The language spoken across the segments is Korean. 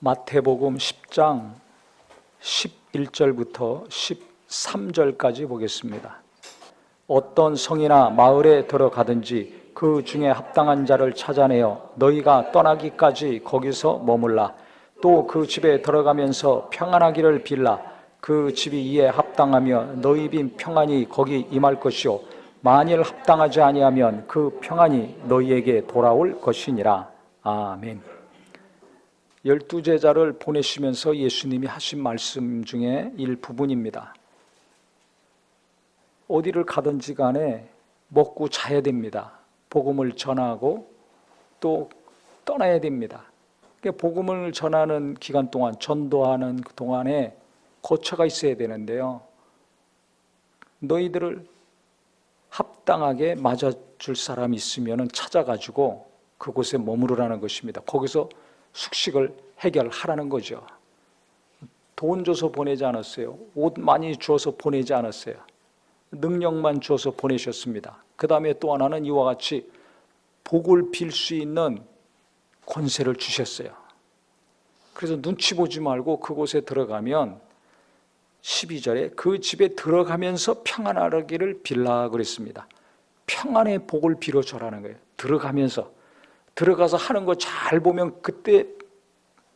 마태복음 10장 11절부터 13절까지 보겠습니다. 어떤 성이나 마을에 들어가든지 그 중에 합당한 자를 찾아내어 너희가 떠나기까지 거기서 머물라. 또 그 집에 들어가면서 평안하기를 빌라. 그 집이 이에 합당하며 너희 빈 평안이 거기 임할 것이요 만일 합당하지 아니하면 그 평안이 너희에게 돌아올 것이니라. 아멘. 12제자를 보내시면서 예수님이 하신 말씀 중에 일부분입니다. 어디를 가든지 간에 먹고 자야 됩니다. 복음을 전하고 또 떠나야 됩니다. 복음을 전하는 기간 동안, 전도하는 그 동안에 거처가 있어야 되는데요. 너희들을 합당하게 맞아줄 사람이 있으면 찾아가지고 그곳에 머무르라는 것입니다. 거기서 숙식을 해결하라는 거죠. 돈 줘서 보내지 않았어요. 옷 많이 주어서 보내지 않았어요. 능력만 주어서 보내셨습니다. 그 다음에 또 하나는 이와 같이 복을 빌 수 있는 권세를 주셨어요. 그래서 눈치 보지 말고 그곳에 들어가면 12절에 그 집에 들어가면서 평안하기를 빌라 그랬습니다. 평안의 복을 빌어줘라는 거예요. 들어가서 하는 거 잘 보면 그때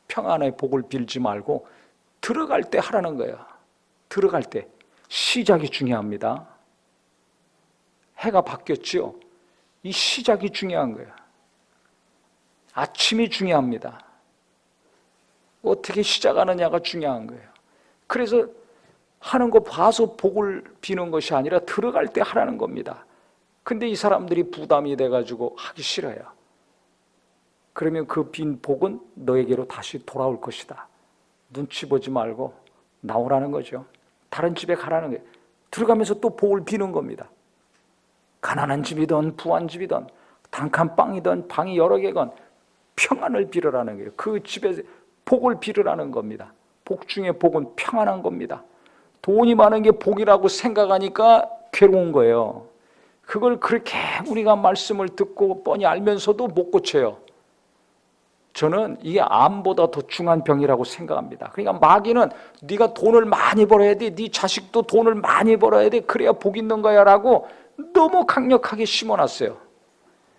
평안의 복을 빌지 말고 들어갈 때 하라는 거예요. 들어갈 때 시작이 중요합니다. 해가 바뀌었죠. 이 시작이 중요한 거예요. 아침이 중요합니다. 어떻게 시작하느냐가 중요한 거예요. 그래서 하는 거 봐서 복을 비는 것이 아니라 들어갈 때 하라는 겁니다. 근데 이 사람들이 부담이 돼가지고 하기 싫어요. 그러면 그 빈 복은 너에게로 다시 돌아올 것이다. 눈치 보지 말고 나오라는 거죠. 다른 집에 가라는 거예요. 들어가면서 또 복을 비는 겁니다. 가난한 집이든 부한 집이든 단칸방이든 방이 여러 개건 평안을 빌으라는 거예요. 그 집에 복을 빌으라는 겁니다. 복 중에 복은 평안한 겁니다. 돈이 많은 게 복이라고 생각하니까 괴로운 거예요. 그걸 그렇게 우리가 말씀을 듣고 뻔히 알면서도 못 고쳐요. 저는 이게 암보다 더 중한 병이라고 생각합니다. 그러니까 마귀는 네가 돈을 많이 벌어야 돼, 네 자식도 돈을 많이 벌어야 돼, 그래야 복 있는 거야 라고 너무 강력하게 심어놨어요.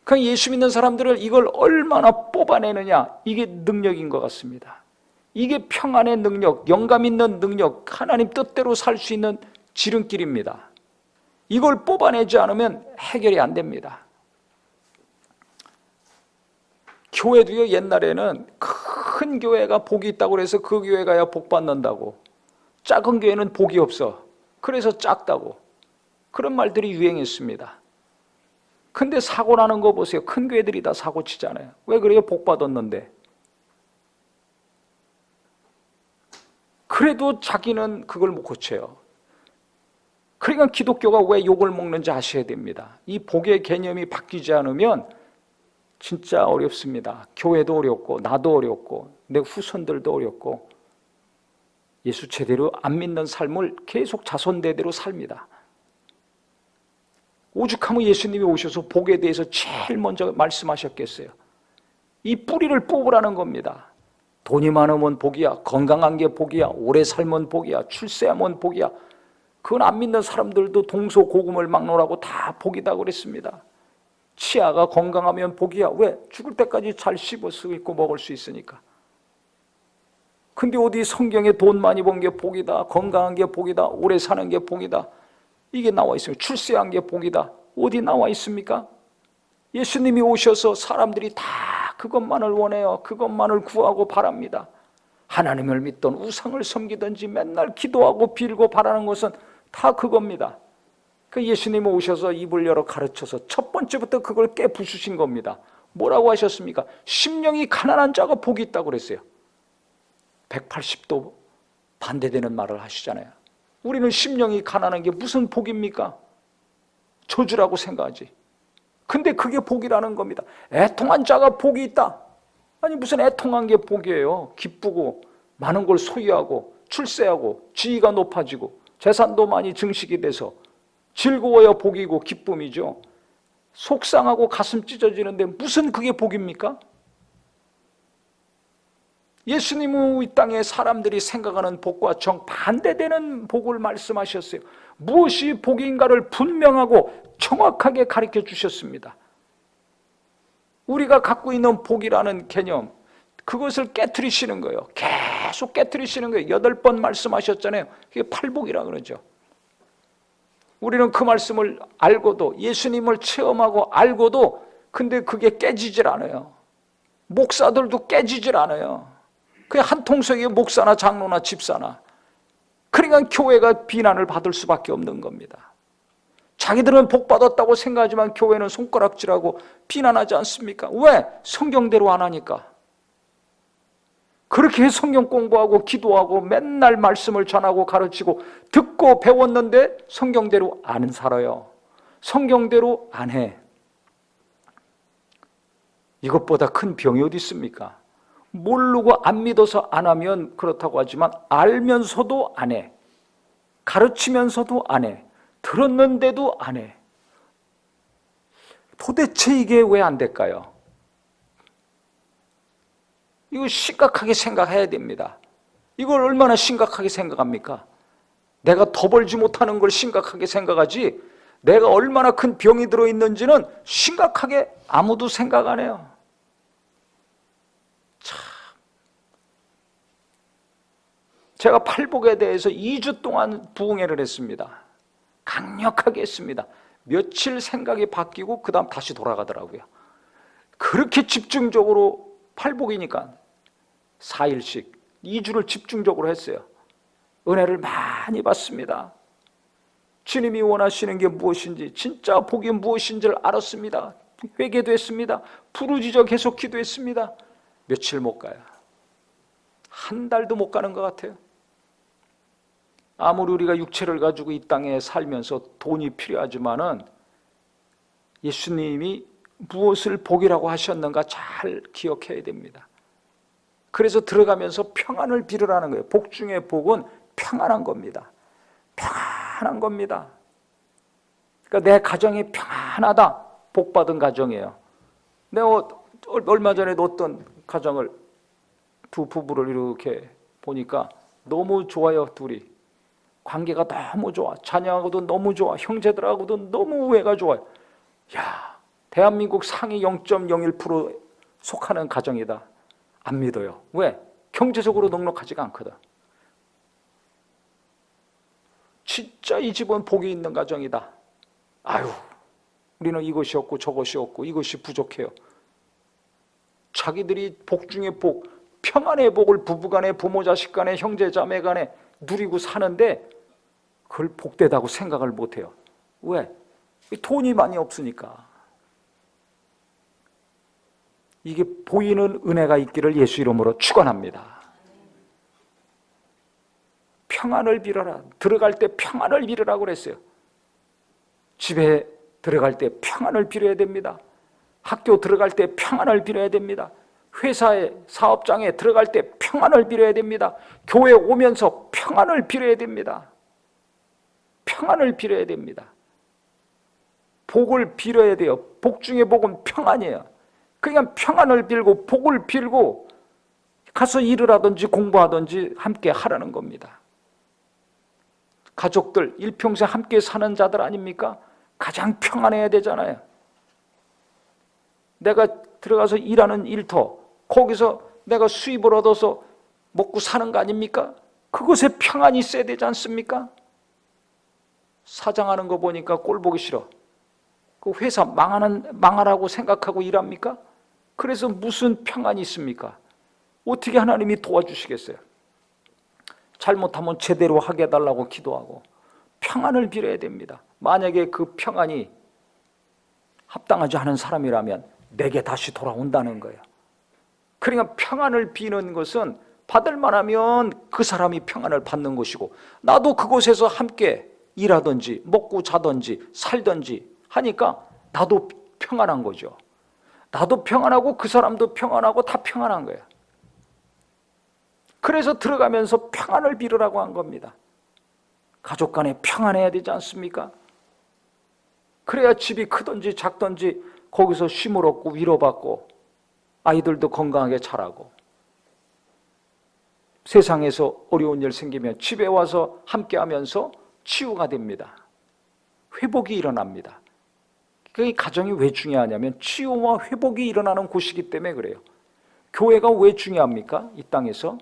그러니까 예수 믿는 사람들을 이걸 얼마나 뽑아내느냐, 이게 능력인 것 같습니다. 이게 평안의 능력, 영감 있는 능력, 하나님 뜻대로 살 수 있는 지름길입니다. 이걸 뽑아내지 않으면 해결이 안 됩니다. 교회도요, 옛날에는 큰 교회가 복이 있다고 해서 그 교회 가야 복 받는다고, 작은 교회는 복이 없어, 그래서 작다고, 그런 말들이 유행했습니다. 근데 사고 나는 거 보세요. 큰 교회들이 다 사고 치잖아요. 왜 그래요? 복 받았는데. 그래도 자기는 그걸 못 고쳐요. 그러니까 기독교가 왜 욕을 먹는지 아셔야 됩니다. 이 복의 개념이 바뀌지 않으면 진짜 어렵습니다. 교회도 어렵고 나도 어렵고 내 후손들도 어렵고 예수 제대로 안 믿는 삶을 계속 자손대대로 삽니다. 오죽하면 예수님이 오셔서 복에 대해서 제일 먼저 말씀하셨겠어요. 이 뿌리를 뽑으라는 겁니다. 돈이 많으면 복이야, 건강한 게 복이야, 오래 살면 복이야, 출세하면 복이야. 그건 안 믿는 사람들도 동서고금을 막론하고 다 복이다 그랬습니다. 치아가 건강하면 복이야. 왜? 죽을 때까지 잘 씹어 쓰고 먹을 수 있으니까. 근데 어디 성경에 돈 많이 번 게 복이다, 건강한 게 복이다, 오래 사는 게 복이다, 이게 나와 있어요. 출세한 게 복이다, 어디 나와 있습니까? 예수님이 오셔서 사람들이 다 그것만을 원해요. 그것만을 구하고 바랍니다. 하나님을 믿던 우상을 섬기든지 맨날 기도하고 빌고 바라는 것은 다 그겁니다. 그 예수님이 오셔서 입을 열어 가르쳐서 첫 번째부터 그걸 깨부수신 겁니다. 뭐라고 하셨습니까? 심령이 가난한 자가 복이 있다고 그랬어요. 180도 반대되는 말을 하시잖아요. 우리는 심령이 가난한 게 무슨 복입니까? 저주라고 생각하지. 근데 그게 복이라는 겁니다. 애통한 자가 복이 있다. 아니 무슨 애통한 게 복이에요. 기쁘고 많은 걸 소유하고 출세하고 지위가 높아지고 재산도 많이 증식이 돼서 즐거워야 복이고 기쁨이죠. 속상하고 가슴 찢어지는데 무슨 그게 복입니까? 예수님은 이 땅에 사람들이 생각하는 복과 정반대되는 복을 말씀하셨어요. 무엇이 복인가를 분명하고 정확하게 가르쳐 주셨습니다. 우리가 갖고 있는 복이라는 개념, 그것을 깨트리시는 거예요. 계속 깨트리시는 거예요. 8번 말씀하셨잖아요. 그게 팔복이라 그러죠. 우리는 그 말씀을 알고도, 예수님을 체험하고 알고도, 근데 그게 깨지질 않아요. 목사들도 깨지질 않아요. 그냥 한 통속에 목사나 장로나 집사나. 그러니까 교회가 비난을 받을 수밖에 없는 겁니다. 자기들은 복 받았다고 생각하지만 교회는 손가락질하고 비난하지 않습니까? 왜? 성경대로 안 하니까. 그렇게 성경 공부하고 기도하고 맨날 말씀을 전하고 가르치고 듣고 배웠는데 성경대로 안 살아요. 성경대로 안 해. 이것보다 큰 병이 어디 있습니까? 모르고 안 믿어서 안 하면 그렇다고 하지만 알면서도 안 해. 가르치면서도 안 해. 들었는데도 안 해. 도대체 이게 왜 안 될까요? 이거 심각하게 생각해야 됩니다. 이걸 얼마나 심각하게 생각합니까? 내가 더 벌지 못하는 걸 심각하게 생각하지 내가 얼마나 큰 병이 들어있는지는 심각하게 아무도 생각 안 해요. 참, 제가 팔복에 대해서 2주 동안 부흥회를 했습니다. 강력하게 했습니다. 며칠 생각이 바뀌고 그 다음 다시 돌아가더라고요. 그렇게 집중적으로 팔복이니까 4일씩 2주를 집중적으로 했어요. 은혜를 많이 받습니다. 주님이 원하시는 게 무엇인지, 진짜 복이 무엇인지를 알았습니다. 회개도 했습니다. 부르짖어 계속 기도했습니다. 며칠 못 가요. 한 달도 못 가는 것 같아요. 아무리 우리가 육체를 가지고 이 땅에 살면서 돈이 필요하지만은 예수님이 무엇을 복이라고 하셨는가 잘 기억해야 됩니다. 그래서 들어가면서 평안을 빌으라는 거예요. 복 중에 복은 평안한 겁니다. 평안한 겁니다. 그러니까 내 가정이 평안하다. 복 받은 가정이에요. 내가 얼마 전에도 어떤 가정을 두 부부를 이렇게 보니까 너무 좋아요. 둘이 관계가 너무 좋아. 자녀하고도 너무 좋아. 형제들하고도 너무 우애가 좋아요. 야, 대한민국 상위 0.01% 속하는 가정이다. 안 믿어요. 왜? 경제적으로 넉넉하지가 않거든. 진짜 이 집은 복이 있는 가정이다. 아유, 우리는 이것이 없고 저것이 없고 이것이 부족해요. 자기들이 복 중에 복, 평안의 복을 부부간에, 부모 자식 간에, 형제 자매 간에 누리고 사는데 그걸 복되다고 생각을 못해요. 왜? 돈이 많이 없으니까. 이게 보이는 은혜가 있기를 예수 이름으로 축원합니다. 평안을 빌어라. 들어갈 때 평안을 빌으라고 그랬어요. 집에 들어갈 때 평안을 빌어야 됩니다. 학교 들어갈 때 평안을 빌어야 됩니다. 회사에, 사업장에 들어갈 때 평안을 빌어야 됩니다. 교회 오면서 평안을 빌어야 됩니다. 평안을 빌어야 됩니다. 복을 빌어야 돼요. 복 중에 복은 평안이에요. 그냥 평안을 빌고 복을 빌고 가서 일을 하든지 공부하든지 함께 하라는 겁니다. 가족들 일평생 함께 사는 자들 아닙니까? 가장 평안해야 되잖아요. 내가 들어가서 일하는 일터, 거기서 내가 수입을 얻어서 먹고 사는 거 아닙니까? 그곳에 평안이 있어야 되지 않습니까? 사장하는 거 보니까 꼴 보기 싫어. 그 회사 망하라고 생각하고 일합니까? 그래서 무슨 평안이 있습니까? 어떻게 하나님이 도와주시겠어요? 잘못하면 제대로 하게 해달라고 기도하고 평안을 빌어야 됩니다. 만약에 그 평안이 합당하지 않은 사람이라면 내게 다시 돌아온다는 거예요. 그러니까 평안을 비는 것은 받을 만하면 그 사람이 평안을 받는 것이고 나도 그곳에서 함께 일하든지 먹고 자든지 살든지 하니까 나도 평안한 거죠. 나도 평안하고 그 사람도 평안하고 다 평안한 거예요. 그래서 들어가면서 평안을 빌으라고 한 겁니다. 가족 간에 평안해야 되지 않습니까? 그래야 집이 크든지 작든지 거기서 쉼을 얻고 위로받고 아이들도 건강하게 자라고 세상에서 어려운 일 생기면 집에 와서 함께하면서 치유가 됩니다. 회복이 일어납니다. 이 가정이 왜 중요하냐면 치유와 회복이 일어나는 곳이기 때문에 그래요. 교회가 왜 중요합니까? 이 땅에서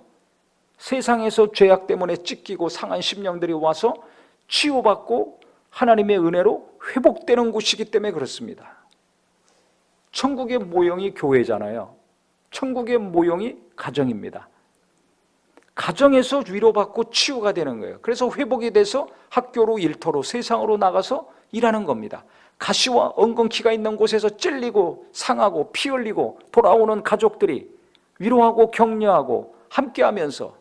세상에서 죄악 때문에 찢기고 상한 심령들이 와서 치유받고 하나님의 은혜로 회복되는 곳이기 때문에 그렇습니다. 천국의 모형이 교회잖아요. 천국의 모형이 가정입니다. 가정에서 위로받고 치유가 되는 거예요. 그래서 회복이 돼서 학교로, 일터로, 세상으로 나가서 일하는 겁니다. 가시와 엉겅퀴가 있는 곳에서 찔리고 상하고 피 흘리고 돌아오는 가족들이 위로하고 격려하고 함께하면서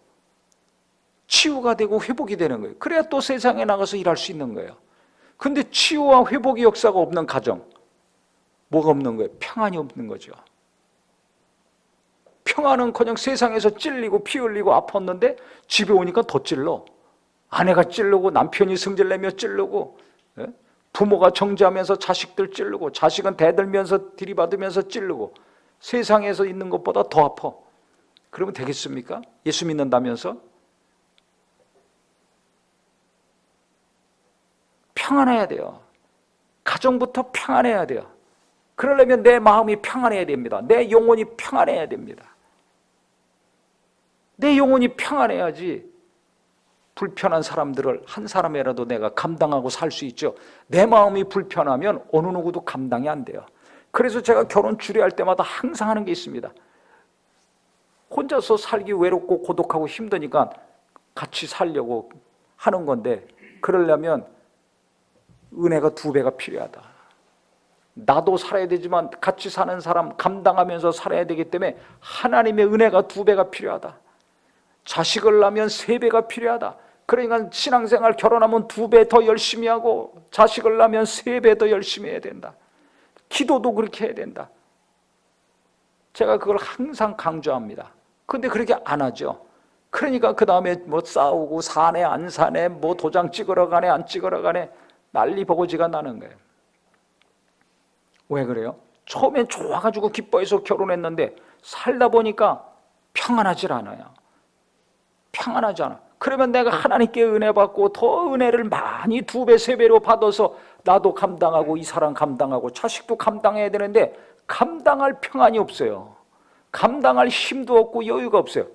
치유가 되고 회복이 되는 거예요. 그래야 또 세상에 나가서 일할 수 있는 거예요. 근데 치유와 회복의 역사가 없는 가정, 뭐가 없는 거예요? 평안이 없는 거죠. 평안은커녕 세상에서 찔리고 피 흘리고 아팠는데 집에 오니까 더 찔러. 아내가 찔르고 남편이 성질내며 찔르고, 부모가 정죄하면서 자식들 찔르고, 자식은 대들면서 들이받으면서 찔르고, 세상에서 있는 것보다 더 아파. 그러면 되겠습니까? 예수 믿는다면서? 평안해야 돼요. 가정부터 평안해야 돼요. 그러려면 내 마음이 평안해야 됩니다. 내 영혼이 평안해야 됩니다. 내 영혼이 평안해야지 불편한 사람들을 한 사람이라도 내가 감당하고 살 수 있죠. 내 마음이 불편하면 어느 누구도 감당이 안 돼요. 그래서 제가 결혼 주례할 때마다 항상 하는 게 있습니다. 혼자서 살기 외롭고 고독하고 힘드니까 같이 살려고 하는 건데, 그러려면 은혜가 2배가 필요하다. 나도 살아야 되지만 같이 사는 사람 감당하면서 살아야 되기 때문에 하나님의 은혜가 2배가 필요하다. 자식을 낳으면 3배가 필요하다. 그러니까 신앙생활 결혼하면 2배 더 열심히 하고, 자식을 낳으면 3배 더 열심히 해야 된다. 기도도 그렇게 해야 된다. 제가 그걸 항상 강조합니다. 근데 그렇게 안 하죠. 그러니까 그 다음에 뭐 싸우고 사네 안 사네, 뭐 도장 찍으러 가네 안 찍으러 가네, 난리 버거지가 나는 거예요. 왜 그래요? 처음엔 좋아가지고 기뻐해서 결혼했는데 살다 보니까 평안하질 않아요. 평안하지 않아. 그러면 내가 하나님께 은혜 받고 더 은혜를 많이 2배, 3배로 받아서 나도 감당하고 이 사람 감당하고 자식도 감당해야 되는데 감당할 평안이 없어요. 감당할 힘도 없고 여유가 없어요.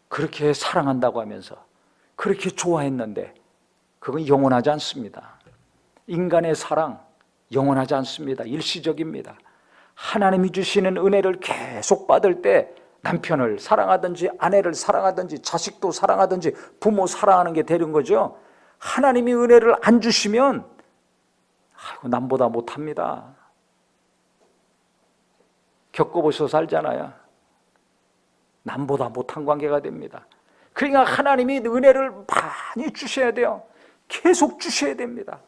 그렇게 사랑한다고 하면서 그렇게 좋아했는데 그건 영원하지 않습니다. 인간의 사랑 영원하지 않습니다. 일시적입니다. 하나님이 주시는 은혜를 계속 받을 때 남편을 사랑하든지 아내를 사랑하든지 자식도 사랑하든지 부모 사랑하는 게 되는 거죠. 하나님이 은혜를 안 주시면 남보다 못합니다. 겪어보셔서 알잖아요. 남보다 못한 관계가 됩니다. 그러니까 하나님이 은혜를 많이 주셔야 돼요. 계속 주셔야 됩니다.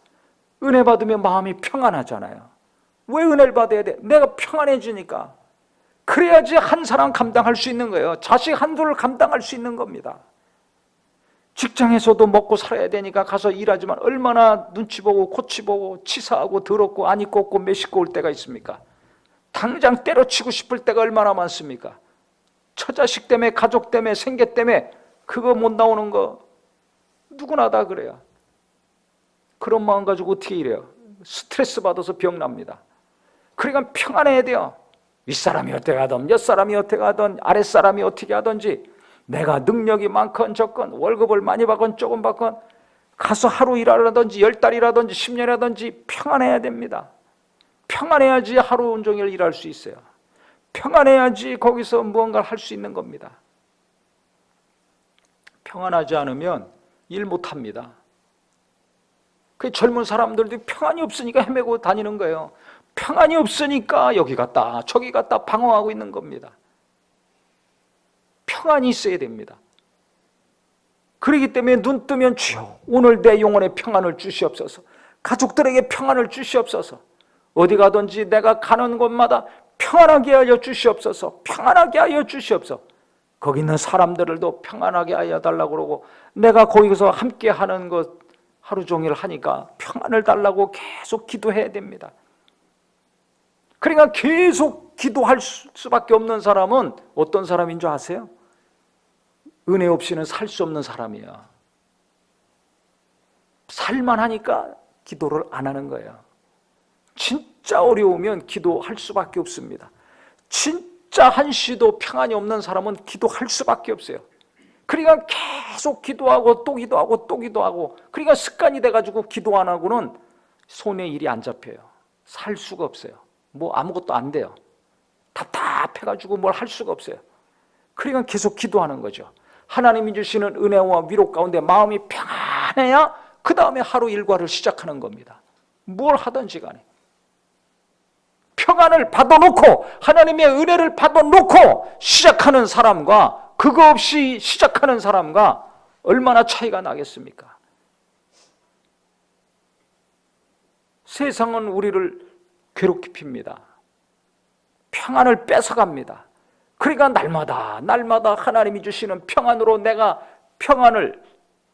은혜 받으면 마음이 평안하잖아요. 왜 은혜를 받아야 돼? 내가 평안해지니까. 그래야지 한 사람 감당할 수 있는 거예요. 자식 한둘을 감당할 수 있는 겁니다. 직장에서도 먹고 살아야 되니까 가서 일하지만 얼마나 눈치 보고 코치 보고 치사하고 더럽고 안 입고 없고 매식고 올 때가 있습니까? 당장 때려치고 싶을 때가 얼마나 많습니까? 처자식 때문에, 가족 때문에, 생계 때문에 그거 못 나오는 거 누구나 다 그래요. 그런 마음 가지고 어떻게 이래요? 스트레스 받아서 병납니다. 그러니까 평안해야 돼요. 윗사람이 어떻게 하든 옆사람이 어떻게 하든 아랫사람이 어떻게 하든지 내가 능력이 많건 적건 월급을 많이 받건 조금 받건 가서 하루 일하라든지 10달이라든지 10년이라든지 평안해야 됩니다. 평안해야지 하루 온종일 일할 수 있어요. 평안해야지 거기서 무언가를 할 수 있는 겁니다. 평안하지 않으면 일 못합니다. 그 젊은 사람들도 평안이 없으니까 헤매고 다니는 거예요. 평안이 없으니까 여기 갔다 저기 갔다 방황하고 있는 겁니다. 평안이 있어야 됩니다. 그렇기 때문에 눈 뜨면 주여 오늘 내 영혼에 평안을 주시옵소서, 가족들에게 평안을 주시옵소서, 어디 가든지 내가 가는 곳마다 평안하게 하여 주시옵소서, 평안하게 하여 주시옵소서. 거기 있는 사람들도 평안하게 하여 달라고 그러고 내가 거기서 함께 하는 것 하루 종일 하니까 평안을 달라고 계속 기도해야 됩니다. 그러니까 계속 기도할 수밖에 없는 사람은 어떤 사람인 줄 아세요? 은혜 없이는 살 수 없는 사람이야. 살만하니까 기도를 안 하는 거예요. 진짜 어려우면 기도할 수밖에 없습니다. 진짜 한시도 평안이 없는 사람은 기도할 수밖에 없어요. 그러니까 계속 기도하고 또 기도하고 또 기도하고, 그러니까 습관이 돼가지고 기도 안 하고는 손에 일이 안 잡혀요. 살 수가 없어요. 뭐 아무것도 안 돼요. 답답해가지고 뭘 할 수가 없어요. 그러니까 계속 기도하는 거죠. 하나님이 주시는 은혜와 위로 가운데 마음이 평안해야 그 다음에 하루 일과를 시작하는 겁니다. 뭘 하든지 간에 평안을 받아놓고, 하나님의 은혜를 받아놓고 시작하는 사람과 그거 없이 시작하는 사람과 얼마나 차이가 나겠습니까? 세상은 우리를 괴롭힙니다. 평안을 뺏어갑니다. 그러니까 날마다 하나님이 주시는 평안으로 내가 평안을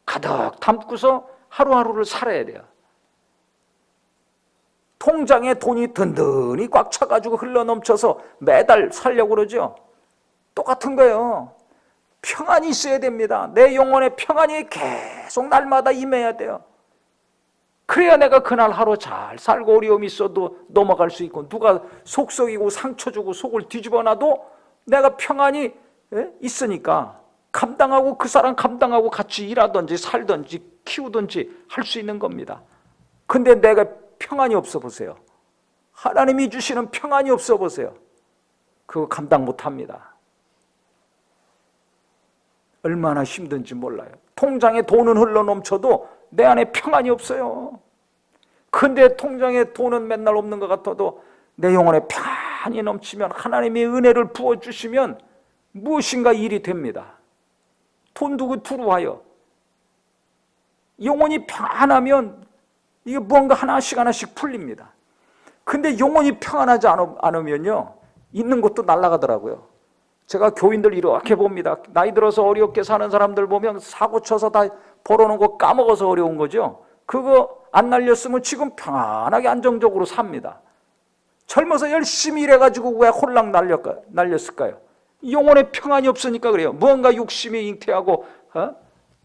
가득 담고서 하루하루를 살아야 돼요. 통장에 돈이 든든히 꽉 차가지고 흘러넘쳐서 매달 살려고 그러죠. 똑같은 거예요. 평안이 있어야 됩니다. 내 영혼의 평안이 계속 날마다 임해야 돼요. 그래야 내가 그날 하루 잘 살고 어려움이 있어도 넘어갈 수 있고, 누가 속 썩이고 상처 주고 속을 뒤집어 놔도 내가 평안이 있으니까 감당하고, 그 사람 감당하고 같이 일하든지 살든지 키우든지 할 수 있는 겁니다. 근데 내가 평안이 없어 보세요. 하나님이 주시는 평안이 없어 보세요. 그거 감당 못합니다. 얼마나 힘든지 몰라요. 통장에 돈은 흘러넘쳐도 내 안에 평안이 없어요. 근데 통장에 돈은 맨날 없는 것 같아도 내 영혼에 평안이 넘치면, 하나님의 은혜를 부어주시면 무엇인가 일이 됩니다. 돈 두고 들어와요. 영혼이 평안하면 이게 뭔가 하나씩 풀립니다. 근데 영혼이 평안하지 않으면요, 있는 것도 날아가더라고요. 제가 교인들 이렇게 봅니다. 나이 들어서 어렵게 사는 사람들 보면 사고 쳐서 다 벌어놓은 거 까먹어서 어려운 거죠. 그거 안 날렸으면 지금 평안하게 안정적으로 삽니다. 젊어서 열심히 일해가지고 왜 홀랑 날렸을까요? 영혼의 평안이 없으니까 그래요. 뭔가 욕심이 잉태하고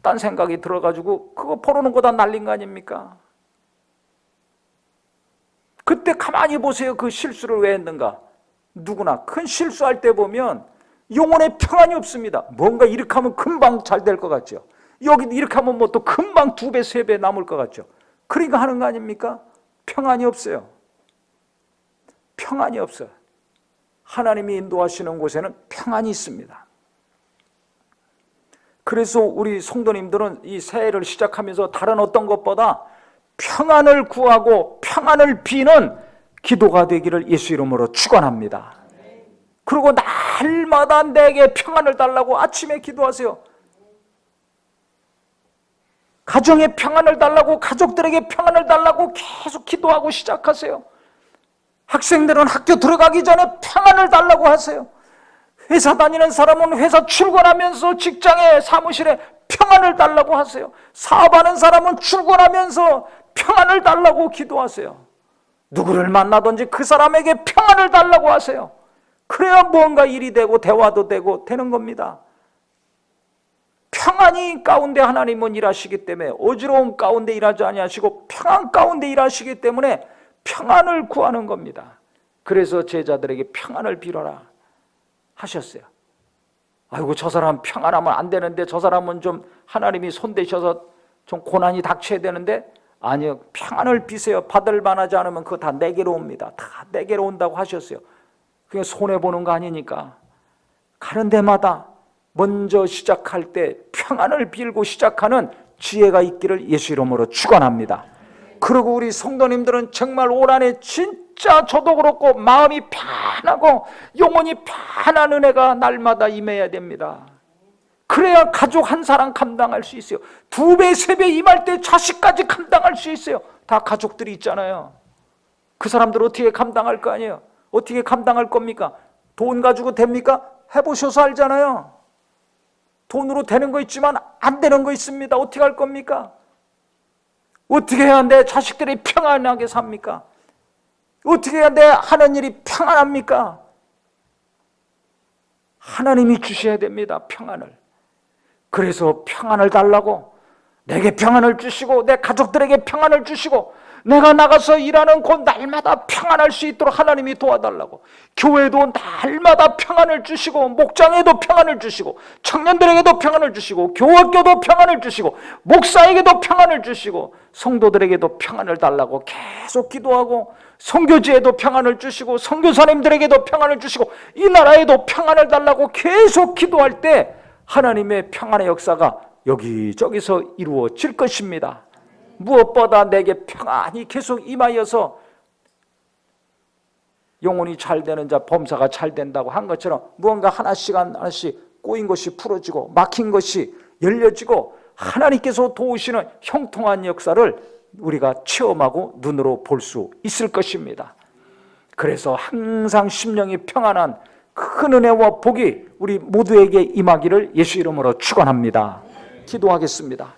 딴 생각이 들어가지고 그거 벌어놓은 거 다 날린 거 아닙니까? 그때 가만히 보세요. 그 실수를 왜 했는가? 누구나 큰 실수할 때 보면 영혼의 평안이 없습니다. 뭔가 이렇게 하면 금방 잘 될 것 같죠. 여기 이렇게 하면 뭐 또 금방 2배, 3배 남을 것 같죠. 그러니까 하는 거 아닙니까? 평안이 없어요. 평안이 없어요. 하나님이 인도하시는 곳에는 평안이 있습니다. 그래서 우리 성도님들은 이 새해를 시작하면서 다른 어떤 것보다 평안을 구하고 평안을 비는 기도가 되기를 예수 이름으로 축원합니다. 그리고 날마다 내게 평안을 달라고 아침에 기도하세요. 가정에 평안을 달라고, 가족들에게 평안을 달라고 계속 기도하고 시작하세요. 학생들은 학교 들어가기 전에 평안을 달라고 하세요. 회사 다니는 사람은 회사 출근하면서 직장에 사무실에 평안을 달라고 하세요. 사업하는 사람은 출근하면서 평안을 달라고 기도하세요. 누구를 만나든지 그 사람에게 평안을 달라고 하세요. 그래야 뭔가 일이 되고 대화도 되고 되는 겁니다. 평안이 가운데 하나님은 일하시기 때문에 어지러움 가운데 일하지 아니하시고 평안 가운데 일하시기 때문에 평안을 구하는 겁니다. 그래서 제자들에게 평안을 빌어라 하셨어요. 아이고, 저 사람 평안하면 안 되는데, 저 사람은 좀 하나님이 손대셔서 좀 고난이 닥쳐야 되는데, 아니요, 평안을 비세요. 받을 만하지 않으면 그거 다 내게로 옵니다. 다 내게로 온다고 하셨어요. 그게 손해보는 거 아니니까. 가는 데마다 먼저 시작할 때 평안을 빌고 시작하는 지혜가 있기를 예수 이름으로 축원합니다. 그리고 우리 성도님들은 정말 올 한해 진짜 저도 그렇고 마음이 편하고 영혼이 편한 은혜가 날마다 임해야 됩니다. 그래야 가족 한 사람 감당할 수 있어요. 2배, 3배 임할 때 자식까지 감당할 수 있어요. 다 가족들이 있잖아요. 그 사람들 어떻게 감당할 거 아니에요? 어떻게 감당할 겁니까? 돈 가지고 됩니까? 해보셔서 알잖아요. 돈으로 되는 거 있지만 안 되는 거 있습니다. 어떻게 할 겁니까? 어떻게 해야 내 자식들이 평안하게 삽니까? 어떻게 해야 내 하는 일이 평안합니까? 하나님이 주셔야 됩니다. 평안을. 그래서 평안을 달라고, 내게 평안을 주시고 내 가족들에게 평안을 주시고 내가 나가서 일하는 곳 날마다 평안할 수 있도록 하나님이 도와달라고, 교회도 날마다 평안을 주시고 목장에도 평안을 주시고 청년들에게도 평안을 주시고 교학교도 평안을 주시고 목사에게도 평안을 주시고 성도들에게도 평안을 달라고 계속 기도하고, 선교지에도 평안을 주시고 선교사님들에게도 평안을 주시고 이 나라에도 평안을 달라고 계속 기도할 때 하나님의 평안의 역사가 여기저기서 이루어질 것입니다. 무엇보다 내게 평안이 계속 임하여서 영혼이 잘 되는 자 범사가 잘 된다고 한 것처럼 무언가 하나씩 꼬인 것이 풀어지고 막힌 것이 열려지고 하나님께서 도우시는 형통한 역사를 우리가 체험하고 눈으로 볼 수 있을 것입니다. 그래서 항상 심령이 평안한 큰 은혜와 복이 우리 모두에게 임하기를 예수 이름으로 축원합니다. 기도하겠습니다.